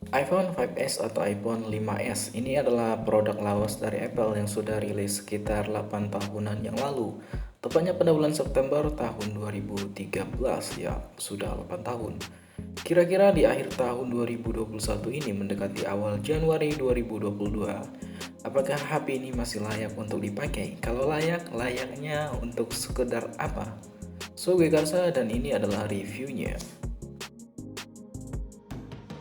iPhone 5s atau iPhone 5s ini adalah produk lawas dari Apple yang sudah rilis sekitar 8 tahunan yang lalu. Tepatnya pada bulan September tahun 2013, ya sudah 8 tahun. Kira-kira di akhir tahun 2021 ini mendekati awal Januari 2022, apakah HP ini masih layak untuk dipakai? Kalau layak, layaknya untuk sekedar apa? So, gue Karsa dan ini adalah reviewnya.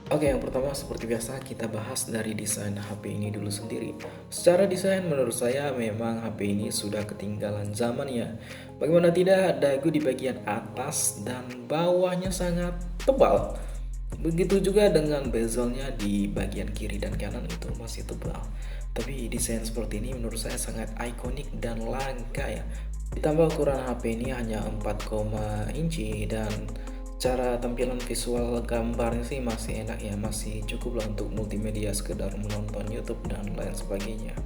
Oke, yang pertama seperti biasa kita bahas dari desain HP ini dulu sendiri. Secara desain menurut saya memang HP ini sudah ketinggalan zamannya. Bagaimana tidak, dagu di bagian atas dan bawahnya sangat tebal. Begitu juga dengan bezelnya di bagian kiri dan kanan itu masih tebal. Tapi desain seperti ini menurut saya sangat ikonik dan langka ya. Ditambah ukuran HP ini hanya 4, inci dan cara tampilan visual gambarnya sih masih enak ya, masih cukup lah untuk multimedia sekedar menonton YouTube dan lain sebagainya.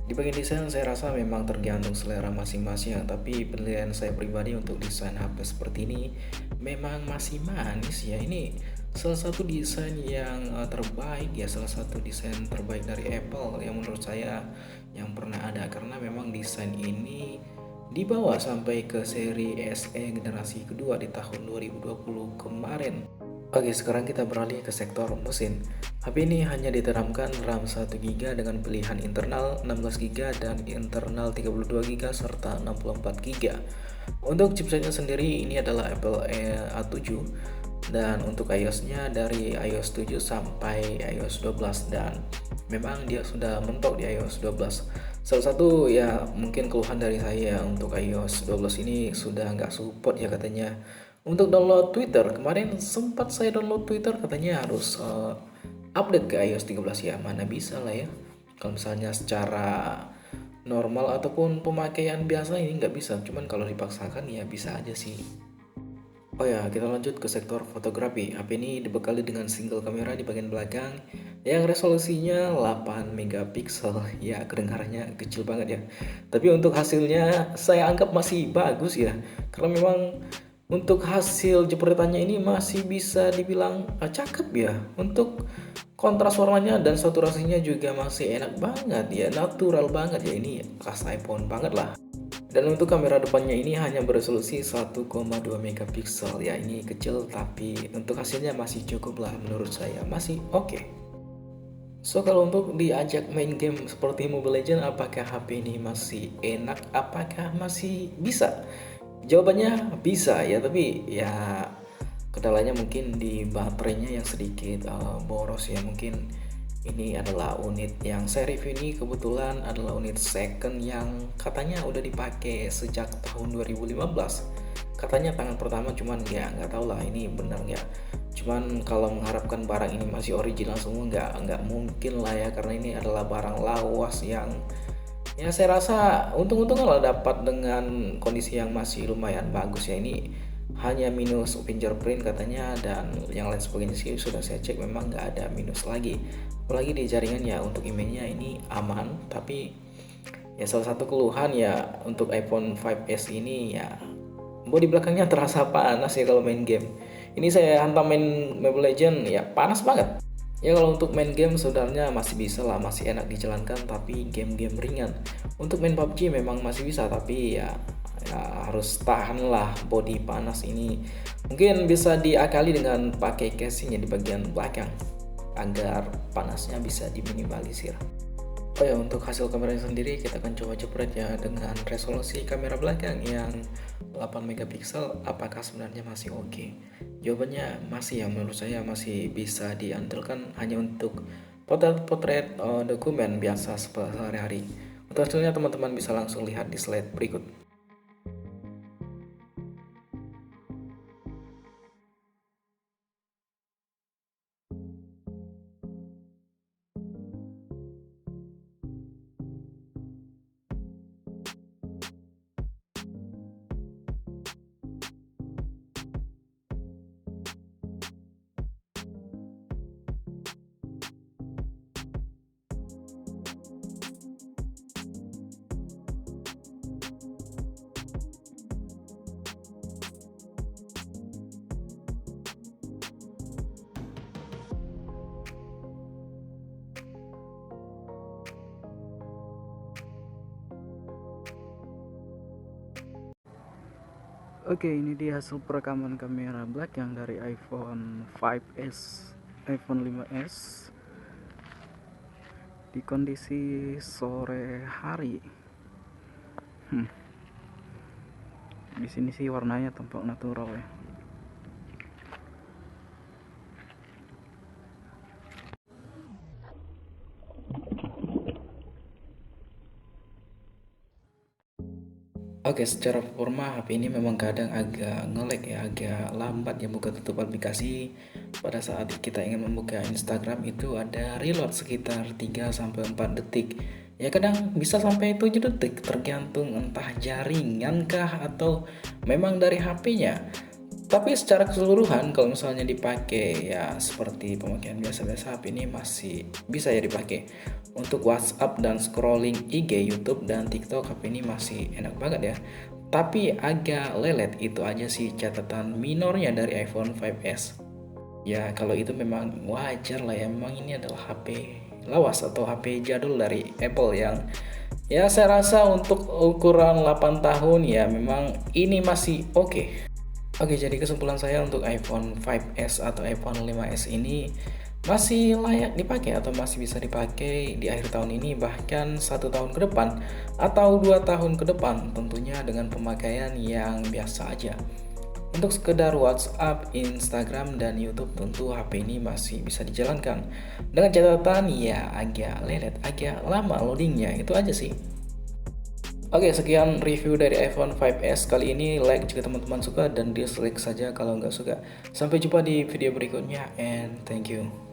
Di bagian desain saya rasa memang tergantung selera masing-masing ya, tapi penilaian saya pribadi untuk desain HP seperti ini memang masih manis ya. Ini salah satu desain yang terbaik ya, salah satu desain terbaik dari Apple yang menurut saya yang pernah ada, karena memang desain ini dibawa sampai ke seri SE generasi kedua di tahun 2020 kemarin. Oke, sekarang kita beralih ke sektor mesin. HP ini hanya ditanamkan RAM 1 GB dengan pilihan internal 16 GB dan internal 32 GB serta 64 GB. Untuk chipsetnya sendiri ini adalah Apple A7, dan untuk iOS-nya dari iOS 7 sampai iOS 12, dan memang dia sudah mentok di iOS 12. Salah satu ya mungkin keluhan dari saya untuk iOS 12 ini sudah nggak support ya katanya. Untuk download Twitter, kemarin sempat saya download Twitter katanya harus update ke iOS 13, ya mana bisa lah ya. Kalau misalnya secara normal ataupun pemakaian biasa ini nggak bisa, cuman kalau dipaksakan ya bisa aja sih. Oh ya, kita lanjut ke sektor fotografi. HP ini dibekali dengan single kamera di bagian belakang yang resolusinya 8 megapiksel. Ya, kedengarannya kecil banget ya. Tapi untuk hasilnya saya anggap masih bagus ya. Karena memang untuk hasil jepretannya ini masih bisa dibilang cakep ya. Untuk kontras warnanya dan saturasinya juga masih enak banget ya, natural banget ya, ini khas iPhone banget lah. Dan untuk kamera depannya ini hanya beresolusi 1,2 megapiksel ya, ini kecil tapi untuk hasilnya masih cukup lah menurut saya, masih oke. So, kalau untuk diajak main game seperti Mobile Legends, apakah HP ini masih enak? Apakah masih bisa? Jawabannya bisa ya, tapi ya kendalanya mungkin di baterainya yang sedikit boros ya. Mungkin ini adalah unit yang saya review ini kebetulan adalah unit second yang katanya udah dipakai sejak tahun 2015. Katanya tangan pertama, cuman ya nggak tahu lah ini benar nggak. Cuman kalau mengharapkan barang ini masih original semua, nggak mungkin lah ya, karena ini adalah barang lawas yang ya saya rasa untung-untungan lah dapat dengan kondisi yang masih lumayan bagus ya. Ini hanya minus fingerprint katanya, dan yang lain sebagainya sih sudah saya cek memang nggak ada minus lagi. Apalagi di jaringan ya, untuk emailnya ini aman. Tapi ya salah satu keluhan ya untuk iPhone 5s ini ya, bodi belakangnya terasa panas ya kalau main game. Ini saya hantam main Mobile Legends ya panas banget. Ya kalau untuk main game sebenarnya masih bisa lah, masih enak dijalankan, tapi game-game ringan. Untuk main PUBG memang masih bisa, tapi ya harus tahan lah body panas ini. Mungkin bisa diakali dengan pakai casing ya di bagian belakang agar panasnya bisa diminimalisir. Oh ya, untuk hasil kameranya sendiri kita akan coba jepret ya dengan resolusi kamera belakang yang 8 megapiksel, apakah sebenarnya masih oke? Jawabannya masih ya, menurut saya masih bisa diandalkan hanya untuk potret-potret dokumen biasa sehari-hari. Untuk hasilnya teman-teman bisa langsung lihat di slide berikut. Oke, ini dia hasil perekaman kamera black yang dari iPhone 5s, iPhone 5s di kondisi sore hari. Di sini sih warnanya tampak natural ya. Oke, secara performa HP ini memang kadang agak nge-lag ya, agak lambat ya buka tutup aplikasi. Pada saat kita ingin membuka Instagram itu ada reload sekitar 3-4 detik. Ya kadang bisa sampai 7 detik tergantung entah jaringan kah atau memang dari HP-nya. Tapi secara keseluruhan kalau misalnya dipakai ya seperti pemakaian biasa-biasa, HP ini masih bisa ya dipakai. Untuk WhatsApp dan scrolling IG, YouTube dan TikTok, HP ini masih enak banget ya. Tapi agak lelet, itu aja sih catatan minornya dari iPhone 5s. Ya kalau itu memang wajar lah ya, memang ini adalah HP lawas atau HP jadul dari Apple yang ya saya rasa untuk ukuran 8 tahun ya memang ini masih oke. Oke, jadi kesimpulan saya untuk iPhone 5s atau iPhone 5s ini masih layak dipakai atau masih bisa dipakai di akhir tahun ini, bahkan 1 tahun ke depan atau 2 tahun ke depan, tentunya dengan pemakaian yang biasa aja. Untuk sekedar WhatsApp, Instagram, dan YouTube tentu HP ini masih bisa dijalankan. Dengan catatan ya agak lelet, agak lama loadingnya, itu aja sih. Oke, sekian review dari iPhone 5s kali ini. Like jika teman-teman suka dan dislike saja kalau nggak suka. Sampai jumpa di video berikutnya and thank you.